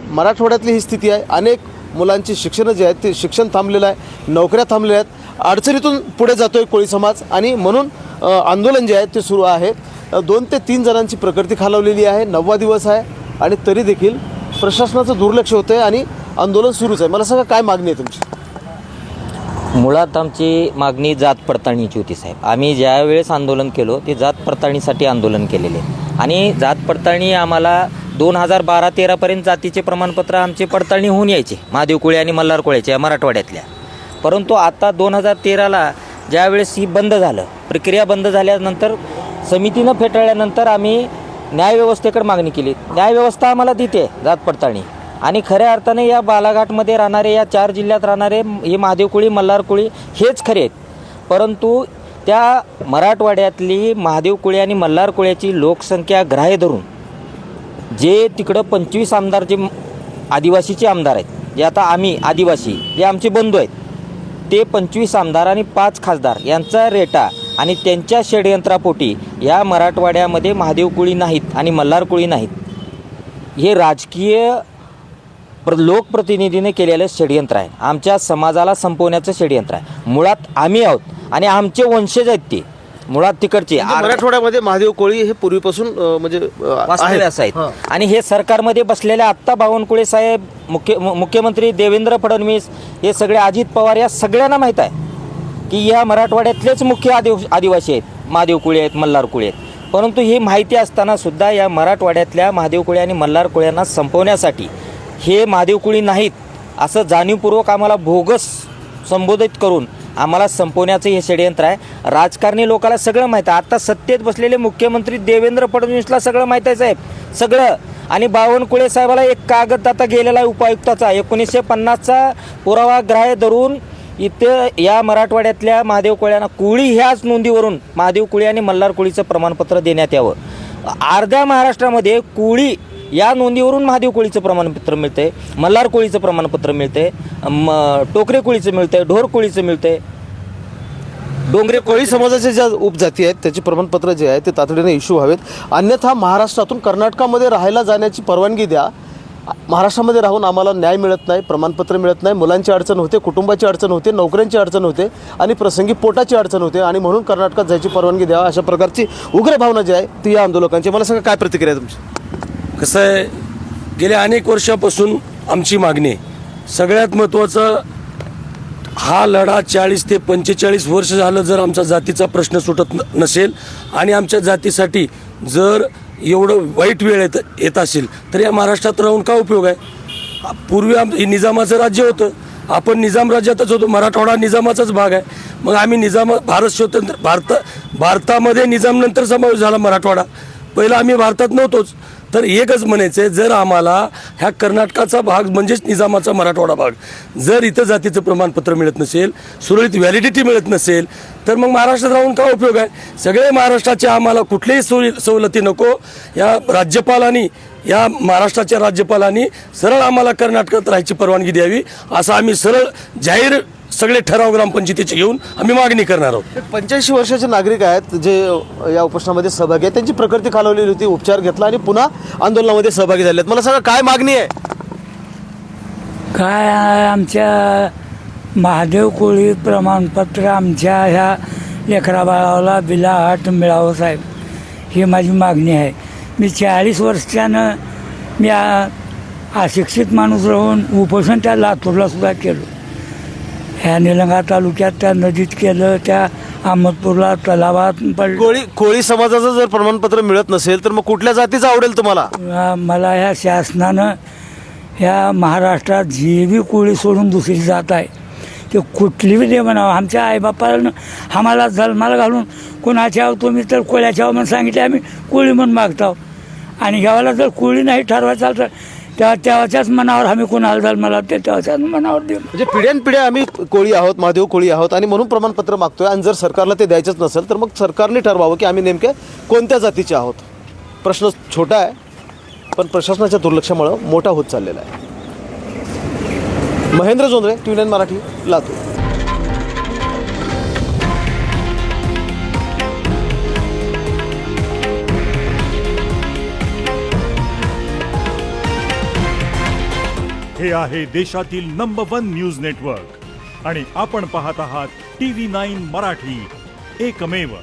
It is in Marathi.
मराठवाड्यातली ही स्थिती आहे। अनेक मुलांची शिक्षण जे आहेत ते शिक्षण थांबलेलं आहे, नोकऱ्या थांबलेल्या आहेत, अडचणीतून पुढे जातोय कोळी समाज आणि म्हणून आंदोलन जे आहे ते सुरू आहे। 2 ते 3 जणांची प्रकृती खालावलेली आहे, 9वा दिवस आहे आणि तरी देखील प्रशासनाचं दुर्लक्ष होतं आहे आणि आंदोलन सुरूच आहे। मला सांगा काय मागणी आहे तुमची? मुळात आमची मागणी जात पडताळणीची होती साहेब। आम्ही ज्या वेळेस आंदोलन केलो ते जात पडताळणीसाठी आंदोलन केलेले आणि जात पडताळणी आम्हाला 2012-13 पर्यंत जातीचे प्रमाणपत्र आमचे पडताळणी होऊन यायचे महादेव कोळी आणि मल्हार कोळ्याच्या मराठवाड्यातल्या। परंतु आता 2013ला ज्यावेळेस ही बंद झालं, प्रक्रिया बंद झाल्यानंतर समितीनं फेटाळल्यानंतर आम्ही न्यायव्यवस्थेकडे मागणी केली। न्यायव्यवस्था आम्हाला देते जात पडताळणी आणि खऱ्या अर्थाने या बालाघाटमध्ये राहणारे, या 4 जिल्ह्यात राहणारे हे महादेव कोळी मल्हार कोळी हेच खरे आहेत। परंतु त्या मराठवाड्यातली महादेव कोळी आणि मल्हार कोळ्याची लोकसंख्या ग्राह्य धरून जे तिकडं 25 आमदार जे आदिवासीचे आमदार आहेत, जे आता आम्ही आदिवासी जे आमचे बंधू आहेत ते 25 आमदार आणि 5 खासदार यांचा रेटा आणि त्यांच्या षडयंत्रापोटी या मराठवाड्यामध्ये महादेव कोळी नाहीत आणि मल्हार कोळी नाहीत, हे राजकीय लोकप्रतिनिधीने केलेलं षडयंत्र आहे। आमच्या समाजाला संपवण्याचं षडयंत्र आहे। मुळात आम्ही आहोत आणि आमचे वंशज आहेत ते मुळात तिकडचे मराठवाड्यामध्ये महादेव कोळी हे पूर्वीपासून म्हणजे असं आहेत आणि हे सरकारमध्ये बसलेले आत्ता बावनकुळे साहेब, मुख्यमंत्री देवेंद्र फडणवीस, हे सगळे अजित पवार, या सगळ्यांना माहीत आहे की या मराठवाड्यातलेच मुख्य आदिवासी आहेत, महादेव कोळी आहेत, मल्हार कोळी आहेत। परंतु ही माहिती असताना सुद्धा या मराठवाड्यातल्या महादेव कोळी आणि मल्हार कोळ्यांना संपवण्यासाठी हे महादेव कोळी नाहीत असं जाणीवपूर्वक आम्हाला बोगस संबोधित करून आम्हाला संपवण्याचं हे षडयंत्र आहे। राजकारणी लोकांना सगळं माहीत आहे। आता सत्तेत बसलेले मुख्यमंत्री देवेंद्र फडणवीसला सगळं माहीत आहे साहेब, सगळं। आणि बावनकुळे साहेबाला एक कागद आता गेलेला आहे उपायुक्ताचा 1950चा पुरावा ग्राह्य धरून इथे या मराठवाड्यातल्या महादेव कोळ्यांना कोळी ह्याच नोंदीवरून महादेव कोळी आणि मल्हार कोळीचं प्रमाणपत्र देण्यात यावं। अर्ध्या महाराष्ट्रामध्ये कोळी या नोंदीवरून महादेव कोळीचं प्रमाणपत्र मिळते, मल्हार कोळीचं प्रमाणपत्र मिळते, टोकरे कोळीचं मिळते, ढोर कोळीचं मिळते, डोंगरे कोळी समाजाचे ज्या उपजाती आहेत त्याचे प्रमाणपत्र जे आहे ते तातडीने इश्यू व्हावेत। अन्यथा महाराष्ट्रातून कर्नाटकामध्ये राहायला जाण्याची परवानगी द्या। महाराष्ट्रामध्ये राहून आम्हाला न्याय मिळत नाही, प्रमाणपत्र मिळत नाही, मुलांची अडचण होते, कुटुंबाची अडचण होते, नोकऱ्यांची अडचण होते आणि प्रसंगी पोटाची अडचण होते आणि म्हणून कर्नाटकात जायची परवानगी द्यावा, अशा प्रकारची उग्र भावना जी आहे ती या आंदोलकांची। मला सांगा काय प्रतिक्रिया आहे तुमची? कसं आहे, गेल्या अनेक वर्षापासून आमची मागणी सगळ्यात महत्त्वाचं, हा लढा 40 ते 45 वर्ष झालं जर आमचा जातीचा प्रश्न सुटत नसेल आणि आमच्या जातीसाठी जर एवढं वाईट वेळ येत असेल तर या महाराष्ट्रात राहून काय उपयोग आहे? पूर्वी निजामाचं राज्य होतं, आपण निजाम राज्यातच होतो, मराठवाडा निजामाचाच भाग आहे। मग आम्ही भारतामध्ये निजामनंतर समावेश झाला मराठवाडा, पहिला आम्ही भारतात नव्हतोच। तर एकच म्हणायचं आहे, जर आम्हाला ह्या कर्नाटकाचा भाग म्हणजेच निजामाचा मराठवाडा भाग जर इथं जातीचं प्रमाणपत्र मिळत नसेल, सुरळीत व्हॅलिडिटी मिळत नसेल, तर मग महाराष्ट्रात राहून काय उपयोग आहे? सगळे महाराष्ट्राचे आम्हाला कुठल्याही सवलती नको, या राज्यपालांनी, या महाराष्ट्राच्या राज्यपालांनी सरळ आम्हाला कर्नाटकात राहायची परवानगी द्यावी, असं आम्ही सरळ जाहीर सगळे ठराव ग्रामपंचायतीचे घेऊन आम्ही मागणी करणार आहोत। 85 वर्षाचे नागरिक आहेत जे या उपोषणामध्ये सहभागी आहेत, त्यांची प्रकृती खालावलेली होती, उपचार घेतला आणि पुन्हा आंदोलनामध्ये सहभागी झाले आहेत। मला सांगा काय मागणी आहे? काय आमच्या महादेव कोळी प्रमाणपत्र आमच्या ह्या लेकरा बाळाला बिलाहाट मिळावं साहेब, ही माझी मागणी आहे। मी 40 वर्षानं मी अशिक्षित माणूस राहून उपोषण त्या लातूरला सुद्धा केलं, ह्या निलंगा तालुक्यात त्या नदीत केलं, त्या अहमदपूरला तलावात कोळी समाजाचं जर प्रमाणपत्र मिळत नसेल तर मग कुठल्या जातीचं आवडेल तुम्हाला? मला ह्या शासनानं ह्या महाराष्ट्रात जी बी कोळी सोडून दुसरी जात आहे ते कुठली बी दे म्हणावं। आमच्या आईबापानं आम्हाला जन्माला घालून कोणाच्या तुम्ही तर कोळ्याच्या म्हणून सांगितले, आम्ही कोळी म्हणून मागतो आणि गावाला जर कोळी नाही ठरवायचं तर तेव्हाच्याच मनावर आम्ही कोणाला जन्माला ते तेव्हाच्याच मनावर देऊ। म्हणजे पिढ्यानपिढ्या आम्ही कोळी आहोत, महादेव कोळी आहोत आणि म्हणून प्रमाणपत्र मागतोय आणि जर सरकारला ते द्यायचंच नसेल तर मग सरकारने ठरवावं की आम्ही नेमके कोणत्या जातीचे आहोत। प्रश्न छोटा आहे पण प्रशासनाच्या दुर्लक्षामुळे मोठा होत चाललेला आहे। महेंद्र जोंधळे, TV9 मराठी, लातूर। हे आहे देशातील नंबर 1 न्यूज नेटवर्क आणि आपण पाहत आहात TV9 मराठी, एकमेव.